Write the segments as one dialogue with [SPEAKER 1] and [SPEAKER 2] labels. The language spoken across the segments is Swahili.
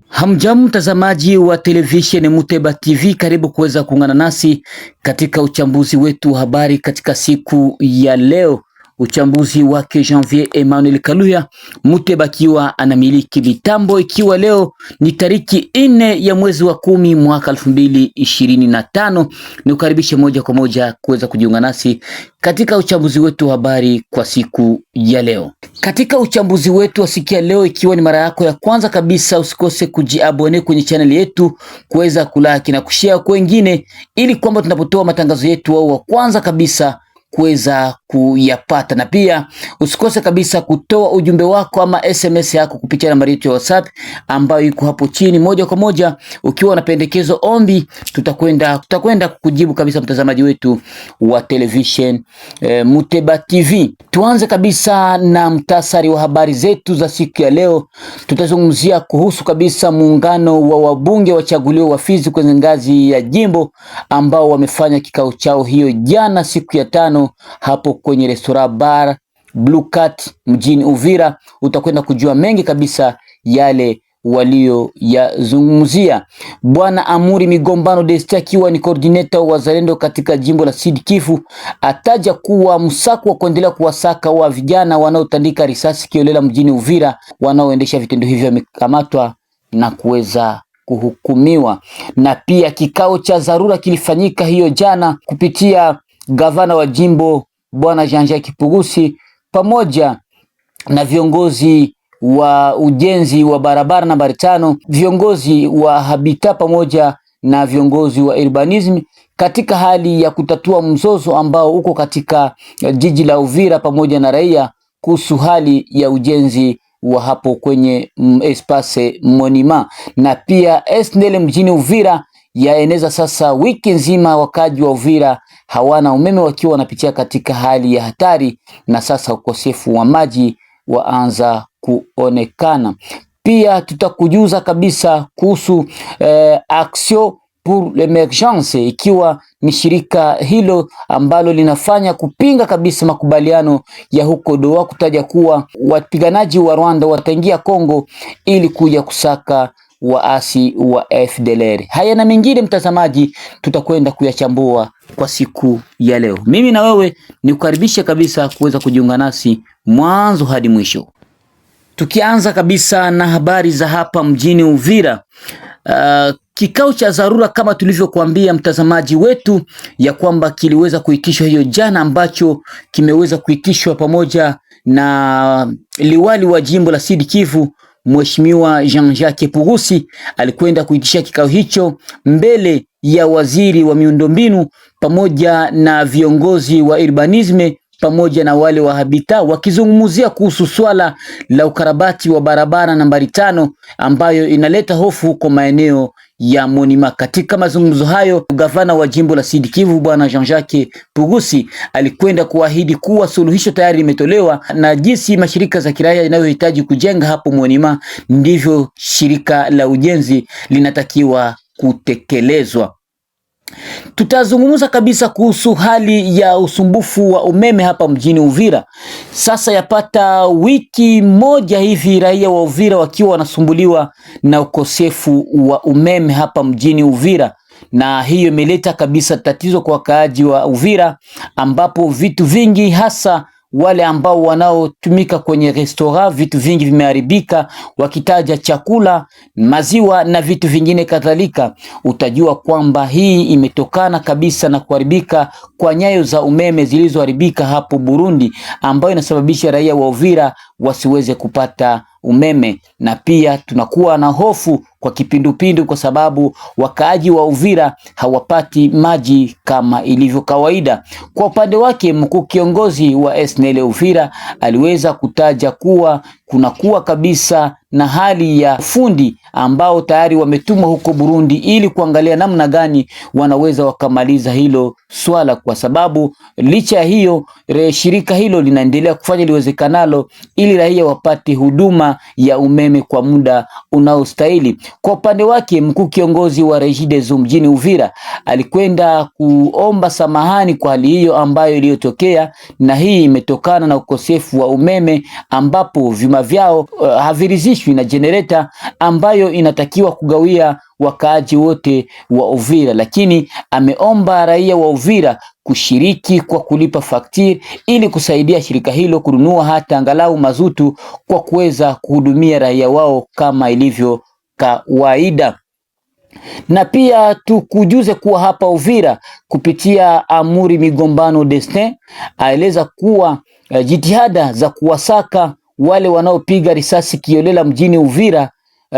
[SPEAKER 1] Hamjambo mtazamaji wa televisheni Muteba TV, karibu kuweza kuungana nasi katika uchambuzi wetu wa habari katika siku ya leo. Uchambuzi wake Janvier Emmanuel Kaluya, Muteba akiwa anamiliki mitambo, ikiwa leo ni tariki 4 ya mwezi wa 10 mwaka 2025. Ni ukaribishe moja kwa moja kuweza kujiunga nasi katika uchambuzi wetu wa habari kwa siku ya leo. Katika uchambuzi wetu wa siku ya leo, ikiwa ni mara yako ya kwanza kabisa, usikose kujiabone kwenye channel yetu, kuweza kulike na kushare kwa wengine, ili kwamba tunapotoa matangazo yetu au wa kwanza kabisa kuweza kuyapata. Na pia usikose kabisa kutoa ujumbe wako ama SMS yako kupitia nambari yetu ya WhatsApp ambayo iko hapo chini. Moja kwa moja ukiwa na pendekezo, ombi, tutakwenda kukujibu kabisa, mtazamaji wetu wa television Muteba TV. Tuanze kabisa na mtasari wa habari zetu za siku ya leo. Tutazungumzia kuhusu kabisa muungano wa wabunge wachaguliwa wa Fizi kwenye ngazi ya jimbo ambao wamefanya kikao chao hiyo jana siku ya 5 hapo kwenye restaurant bar Blue Cat mjini Uvira. Utakwenda kujua mengi kabisa yale walio yazungumzia. Bwana Amuri Migombano Desti, akiwa ni coordinator wa Wazalendo katika jimbo la Sud Kivu, ataja kuwa msako wa kuendelea kuwasaka wa vijana wanaotandika risasi kiolela mjini Uvira, wanaoendesha vitendo hivyo wamekamatwa na kuweza kuhukumiwa. Na pia kikao cha dharura kilifanyika hiyo jana kupitia gavana wa jimbo Bwana Jean-Jacques Purusi pamoja na viongozi wa ujenzi wa barabara nambari 5, viongozi wa Habitat pamoja na viongozi wa urbanism, katika hali ya kutatua mzozo ambao uko katika jiji la Uvira pamoja na raia kuhusu hali ya ujenzi wa hapo kwenye espace Monima. Na pia SNL mjini Uvira yaeneza sasa wiki nzima wakaji wa Uvira hawana umeme, wakiwa wanapitia katika hali ya hatari, na sasa ukosefu wa maji waanza kuonekana. Pia tutakujuza kabisa kuhusu Action pour l'Emergence, ikiwa ni shirika hilo ambalo linafanya kupinga kabisa makubaliano ya huko Doha, kutaja kuwa wapiganaji wa Rwanda wataingia Kongo ili kuja kusaka waasi wa FDLR. Haya na mengine, mtazamaji, tutakwenda kuyachambua kwa siku ya leo. Mimi na wewe ni kukaribisha kabisa kuweza kujiunga nasi mwanzo hadi mwisho. Tukianza kabisa na habari za hapa mjini Uvira. Kikao cha dharura kama tulivyokuambia mtazamaji wetu ya kwamba kiliweza kuitishwa hiyo jana, ambacho kimeweza kuitishwa pamoja na liwali wa jimbo la Sud Kivu Mheshimiwa Jean-Jacques Purusi. Alikwenda kuitisha kikao hicho mbele ya waziri wa miundombinu pamoja na viongozi wa urbanisme pamoja na wale wa Habitat, wakizungumzia kuhusu swala la ukarabati wa barabara nambari 5 ambayo inaleta hofu huko maeneo ya Monima. Katika mazungumzo hayo, gavana wa jimbo la Sud Kivu Bwana Jean-Jacques Purusi alikwenda kuahidi kuwa suluhisho tayari limetolewa, na jinsi mashirika za kiraia yanayohitaji kujenga hapo Monima ndivyo shirika la ujenzi linatakiwa kutekelezwa. Tutazungumza kabisa kuhusu hali ya usumbufu wa umeme hapa mjini Uvira. Sasa yapata wiki moja hivi raia wa Uvira wakiwa wanasumbuliwa na ukosefu wa umeme hapa mjini Uvira, na hiyo imeleta kabisa tatizo kwa wakaaji wa Uvira, ambapo vitu vingi, hasa wale ambao wanaotumika kwenye restaurant, vitu vingi vimeharibika, wakitaja chakula, maziwa na vitu vingine kadhalika. Utajua kwamba hii imetokana kabisa na kuharibika kwa nyayo za umeme zilizoharibika hapo Burundi, ambayo inasababisha raia wa Uvira wasiweze kupata umeme. Na pia tunakuwa na hofu kwa kipindupindu kwa sababu wakaaji wa Uvira hawapati maji kama ilivyo kawaida. Kwa upande wake, mkuu kiongozi wa SNL Uvira aliweza kutaja kuwa kunakuwa kabisa na hali ya fundi ambao tayari wametumwa huko Burundi ili kuangalia namna gani wanaweza wakamaliza hilo swala, kwa sababu licha ya hiyo shirika hilo linaendelea kufanya liwezekanalo ili raia wapate huduma ya umeme kwa muda unaostahili. Kwa upande wake, mkuu kiongozi wa Regideso mjini Uvira alikwenda kuomba samahani kwa hali hiyo ambayo iliyotokea, na hii imetokana na ukosefu wa umeme ambapo vyuma vyao havirizishwi na generator ambayo inatakiwa kugawia wakaaji wote wa Uvira, lakini ameomba raia wa Uvira kushiriki kwa kulipa fakturi ili kusaidia shirika hilo kununua hata angalau mazutu kwa kuweza kuhudumia raia wao kama ilivyo kawaida. Na pia tukujuze kuwa hapa Uvira kupitia Amuri Migombano Destin aeleza kuwa jitihada za kuwasaka wale wanaopiga risasi kiolela mjini Uvira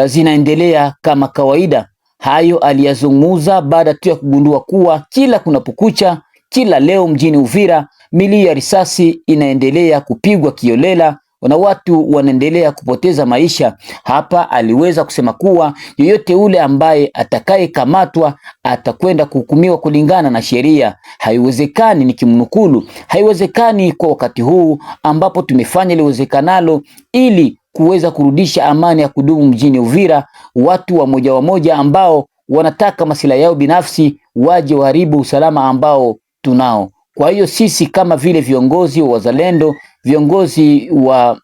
[SPEAKER 1] zinaendelea kama kawaida. Hayo aliyazungumza baada tu ya kugundua kuwa kila kunapokucha, kila leo mjini Uvira milio ya risasi inaendelea kupigwa kiolela na watu wanaendelea kupoteza maisha. Hapa aliweza kusema kuwa yoyote ule ambaye atakayekamatwa atakwenda kuhukumiwa kulingana na sheria. Haiwezekani, nikimnukulu, haiwezekani kwa wakati huu ambapo tumefanya liwezekanalo ili kuweza kurudisha amani ya kudumu mjini Uvira, watu wa moja ambao wanataka masilahi yao binafsi waje waharibu usalama ambao tunao. Kwa hiyo sisi kama vile viongozi wa wazalendo, viongozi wa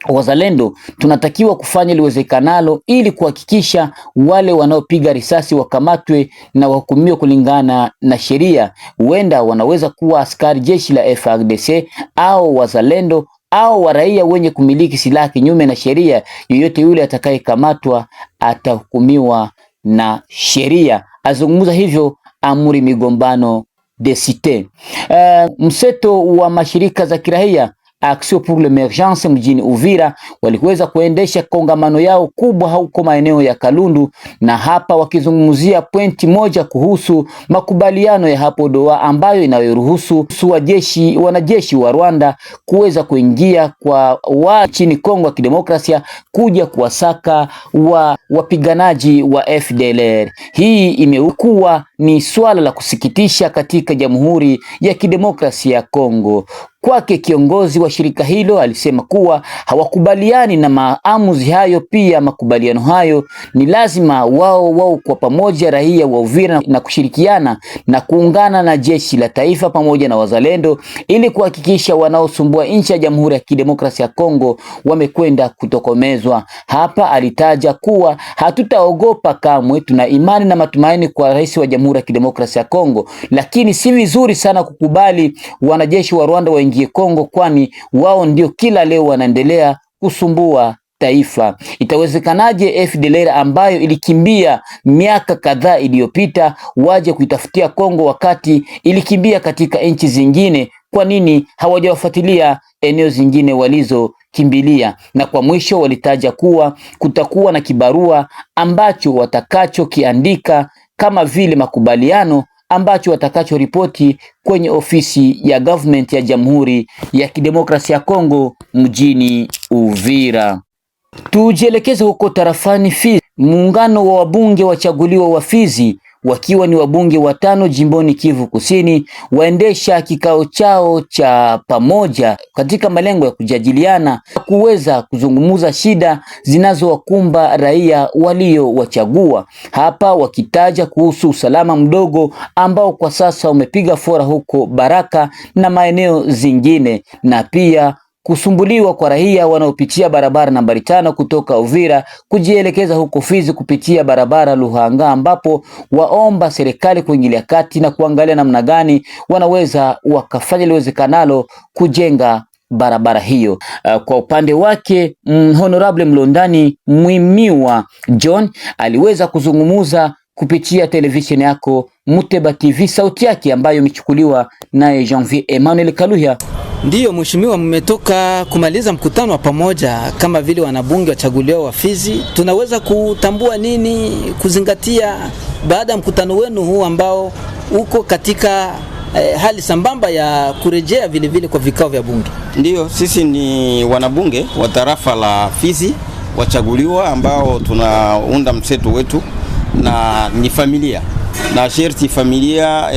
[SPEAKER 1] wazalendo tunatakiwa kufanya liwezekanalo ili kuhakikisha wale wanaopiga risasi wakamatwe na wahukumiwe kulingana na sheria. Huenda wanaweza kuwa askari jeshi la FARDC au wazalendo au waraia wenye kumiliki silaha kinyume na sheria. Yoyote yule atakayekamatwa atahukumiwa na sheria. Azungumza hivyo Amuri Migombano Destin. Mseto wa mashirika za kiraia Action pour l'Emergence mjini Uvira waliweza kuendesha kongamano yao kubwa huko maeneo ya Kalundu, na hapa wakizungumzia pointi moja kuhusu makubaliano ya hapo Doha ambayo inayoruhusu wanajeshi wa Rwanda kuweza kuingia kwa nchini Kongo ya Kidemokrasia kuja kuwasaka wapiganaji wa FDLR. Hii imekuwa ni swala la kusikitisha katika Jamhuri ya Kidemokrasia ya Kongo. Kwake kiongozi wa shirika hilo alisema kuwa hawakubaliani na maamuzi hayo. Pia makubaliano hayo ni lazima wao kwa pamoja raia wa Uvira na kushirikiana na kuungana na jeshi la taifa pamoja na wazalendo ili kuhakikisha wanaosumbua nchi ya Jamhuri ya Kidemokrasia ya Kongo wamekwenda kutokomezwa. Hapa alitaja kuwa hatutaogopa kamwe, tuna imani na matumaini kwa rais wa Jamhuri ya Kidemokrasia ya Kongo, lakini si vizuri sana kukubali wanajeshi wa Rwanda waingie Kongo, kwani wao ndio kila leo wanaendelea kusumbua taifa. Itawezekanaje FDLR ambayo ilikimbia miaka kadhaa iliyopita waje kuitafutia Kongo wakati ilikimbia katika nchi zingine? Kwa nini hawajawafuatilia eneo zingine walizokimbilia? Na kwa mwisho walitaja kuwa kutakuwa na kibarua ambacho watakachokiandika kama vile makubaliano ambacho watakacho ripoti kwenye ofisi ya government ya Jamhuri ya Kidemokrasia ya Kongo mjini Uvira. Tujielekeze huko tarafani Fizi. Muungano wa wabunge wachaguliwa wa Fizi wakiwa ni wabunge watano jimboni Kivu Kusini waendesha kikao chao cha pamoja katika malengo ya kujadiliana kuweza kuzungumuza shida zinazowakumba raia waliowachagua. Hapa wakitaja kuhusu usalama mdogo ambao kwa sasa umepiga fora huko Baraka na maeneo zingine, na pia kusumbuliwa kwa raia wanaopitia barabara nambari 5 kutoka Uvira kujielekeza huko Fizi kupitia barabara Luhanga, ambapo waomba serikali kuingilia kati na kuangalia namna gani wanaweza wakafanya liwezekanalo kujenga barabara hiyo. Kwa upande wake Honorable Mlondani Mwimiwa John aliweza kuzungumuza kupitia televisheni yako Muteba TV, sauti yake ambayo imechukuliwa naye Janvier Emmanuel Kaluya.
[SPEAKER 2] Ndiyo mheshimiwa, mmetoka kumaliza mkutano wa pamoja kama vile wanabunge wachaguliwa wa Fizi. Tunaweza kutambua nini kuzingatia baada ya mkutano wenu huu ambao uko katika hali sambamba ya kurejea vile vile kwa vikao vya bunge?
[SPEAKER 3] Ndiyo, sisi ni wanabunge wa tarafa la Fizi wachaguliwa ambao tunaunda mseto wetu na ni familia na sherti familia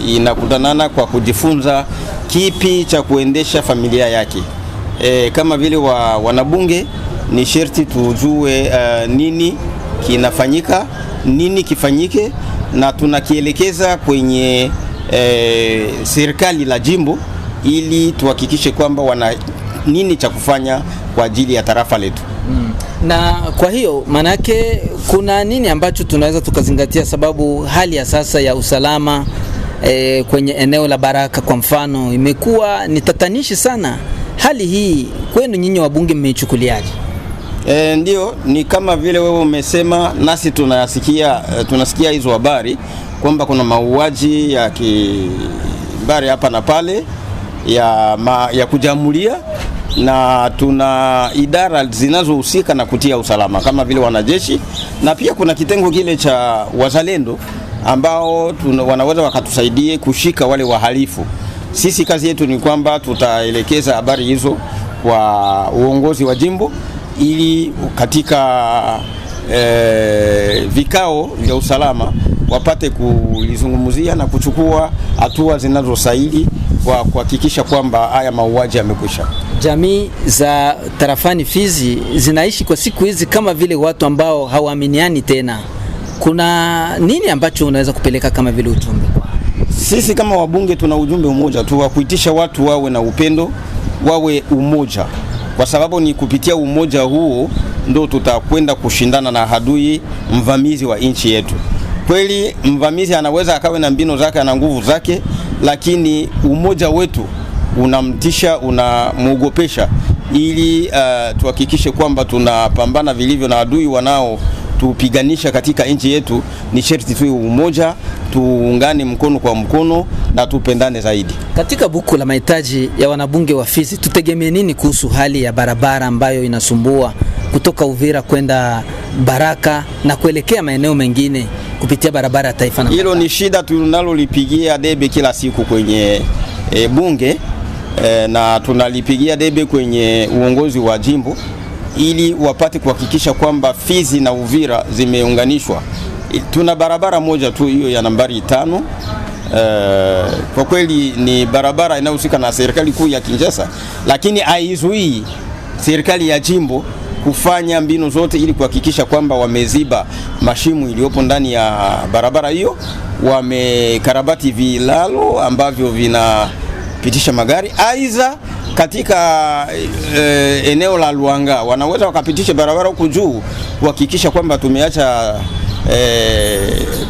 [SPEAKER 3] inakutanana kwa kujifunza kipi cha kuendesha familia yake. Kama vile wanabunge ni sherti tujue nini kinafanyika, nini kifanyike, na tunakielekeza kwenye serikali la jimbo ili tuhakikishe kwamba wana nini cha kufanya kwa ajili ya tarafa letu.
[SPEAKER 2] Na kwa hiyo manake kuna nini ambacho tunaweza tukazingatia, sababu hali ya sasa ya usalama kwenye eneo la Baraka kwa mfano imekuwa ni tatanishi sana. Hali hii kwenu nyinyi wabunge mmeichukuliaje?
[SPEAKER 3] Ndio, ni kama vile wewe umesema, nasi tunasikia hizo habari kwamba kuna mauaji ya kimbari hapa na pale ya kujamulia, na tuna idara zinazohusika na kutia usalama kama vile wanajeshi, na pia kuna kitengo kile cha wazalendo ambao wanaweza wakatusaidie kushika wale wahalifu. Sisi kazi yetu ni kwamba tutaelekeza habari hizo kwa uongozi wa jimbo ili katika vikao vya usalama wapate kulizungumzia na kuchukua hatua zinazostahili kwa kuhakikisha kwamba haya mauaji yamekwisha.
[SPEAKER 2] Jamii za tarafani Fizi zinaishi kwa siku hizi kama vile watu ambao hawaaminiani tena. Kuna nini ambacho unaweza kupeleka kama vile ujumbe?
[SPEAKER 3] Sisi kama wabunge tuna ujumbe mmoja tu wa kuitisha watu wawe na upendo, wawe umoja, kwa sababu ni kupitia umoja huo ndo tutakwenda kushindana na adui mvamizi wa nchi yetu. Kweli mvamizi anaweza akawe na mbinu zake na nguvu zake, lakini umoja wetu unamtisha, unamuogopesha, ili tuhakikishe kwamba tunapambana vilivyo na adui wanao tupiganisha katika nchi yetu. Ni sharti tu umoja, tuungane mkono kwa mkono na tupendane zaidi.
[SPEAKER 2] Katika buku la mahitaji ya wanabunge wa Fizi, tutegemee nini kuhusu hali ya barabara ambayo inasumbua kutoka Uvira kwenda Baraka na kuelekea maeneo mengine kupitia barabara ya taifa?
[SPEAKER 3] Hilo ni shida tunalolipigia debe kila siku kwenye bunge, na tunalipigia debe kwenye uongozi wa jimbo ili wapate kuhakikisha kwamba Fizi na Uvira zimeunganishwa. Tuna barabara moja tu, hiyo ya nambari 5. Kwa kweli ni barabara inayohusika na serikali kuu ya Kinshasa, lakini haizuii serikali ya jimbo kufanya mbinu zote ili kuhakikisha kwamba wameziba mashimo iliyopo ndani ya barabara hiyo, wamekarabati vilalo ambavyo vinapitisha magari. Aidha katika eneo la Luanga wanaweza wakapitisha barabara huko juu kuhakikisha kwamba tumeacha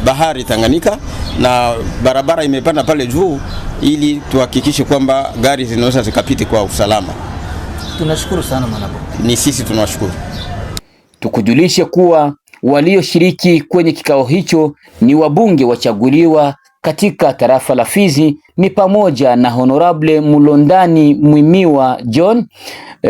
[SPEAKER 3] bahari Tanganyika na barabara imepanda pale juu, ili tuhakikishe kwamba gari zinaweza zikapita kwa usalama.
[SPEAKER 2] Tunashukuru sana mwanabunge.
[SPEAKER 3] Ni sisi tunashukuru.
[SPEAKER 1] Tukujulishe kuwa walioshiriki kwenye kikao hicho ni wabunge wachaguliwa katika tarafa la Fizi, ni pamoja na Honorable Mulondani Mwimiwa John,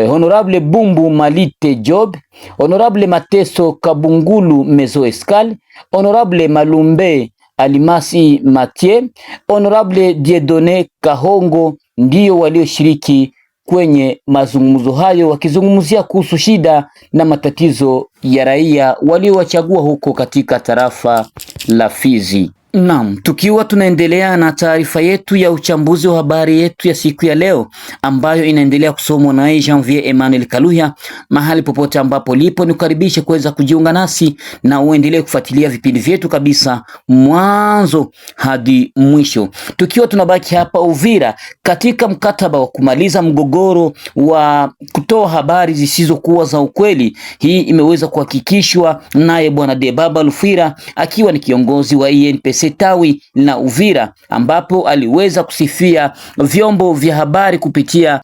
[SPEAKER 1] Honorable Bumbu Malite Job, Honorable Mateso Kabungulu Mezo Escal, Honorable Malumbe Alimasi Mathieu, Honorable Diedone Kahongo ndio walioshiriki kwenye mazungumzo hayo, wakizungumzia kuhusu shida na matatizo ya raia waliowachagua huko katika tarafa la Fizi. Naam, tukiwa tunaendelea na taarifa yetu ya uchambuzi wa habari yetu ya siku ya leo ambayo inaendelea kusomwa na Janvier Emmanuel Kaluya. Mahali popote ambapo lipo nikukaribishe kuweza kujiunga nasi na uendelee kufuatilia vipindi vyetu kabisa mwanzo hadi mwisho. Tukiwa tunabaki hapa Uvira katika mkataba wa kumaliza mgogoro wa kutoa habari zisizokuwa za ukweli, hii imeweza kuhakikishwa naye Bwana Debaba Lufira akiwa ni kiongozi wa INPC tawi la Uvira, ambapo aliweza kusifia vyombo vya habari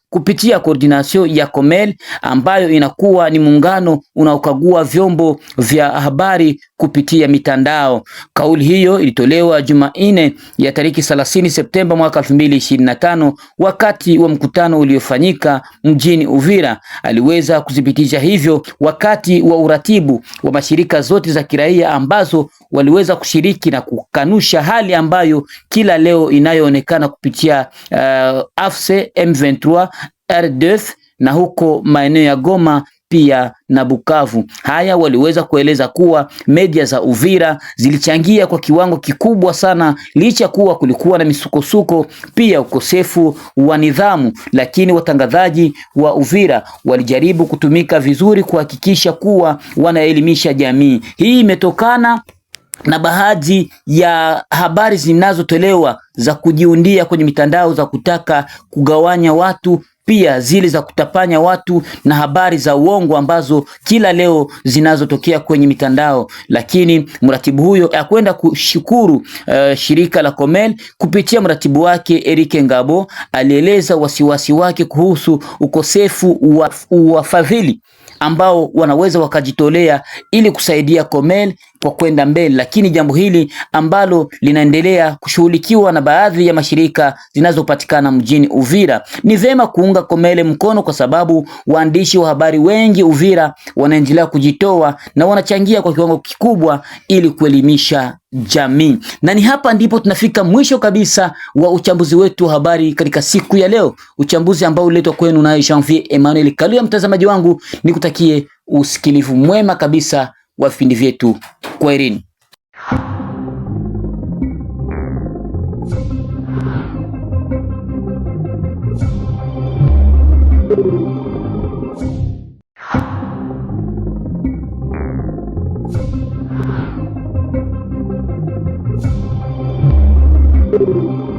[SPEAKER 1] kupitia koordinasyon ya Komel ambayo inakuwa ni muungano unaokagua vyombo vya habari kupitia mitandao. Kauli hiyo ilitolewa Jumanne ya tariki 30 Septemba mwaka 2025 wakati wa mkutano uliofanyika mjini Uvira. Aliweza kudhibitisha hivyo wakati wa uratibu wa mashirika zote za kiraia ambazo waliweza kushiriki na kukanusha hali ambayo kila leo inayoonekana kupitia AFC M23 RDF na huko maeneo ya Goma pia na Bukavu. Haya waliweza kueleza kuwa media za Uvira zilichangia kwa kiwango kikubwa sana, licha kuwa kulikuwa na misukosuko pia ukosefu wa nidhamu, lakini watangazaji wa Uvira walijaribu kutumika vizuri kuhakikisha kuwa wanaelimisha jamii. Hii imetokana na baadhi ya habari zinazotolewa za kujiundia kwenye mitandao za kutaka kugawanya watu, pia zile za kutapanya watu na habari za uongo ambazo kila leo zinazotokea kwenye mitandao. Lakini mratibu huyo akwenda kushukuru shirika la Comel kupitia mratibu wake Eric Ngabo, alieleza wasiwasi wake kuhusu ukosefu wa wafadhili ambao wanaweza wakajitolea ili kusaidia Comel kwa kwenda mbele, lakini jambo hili ambalo linaendelea kushughulikiwa na baadhi ya mashirika zinazopatikana mjini Uvira. Ni vema kuunga Comel mkono kwa sababu waandishi wa habari wengi Uvira wanaendelea kujitoa na wanachangia kwa kiwango kikubwa ili kuelimisha jamii. Na ni hapa ndipo tunafika mwisho kabisa wa uchambuzi wetu wa habari katika siku ya leo, uchambuzi ambao uletwa kwenu na Janvier Emmanuel Kaluya. Mtazamaji wangu, nikutakie usikilivu mwema kabisa wa vipindi vyetu. Kwaherini. Thank you.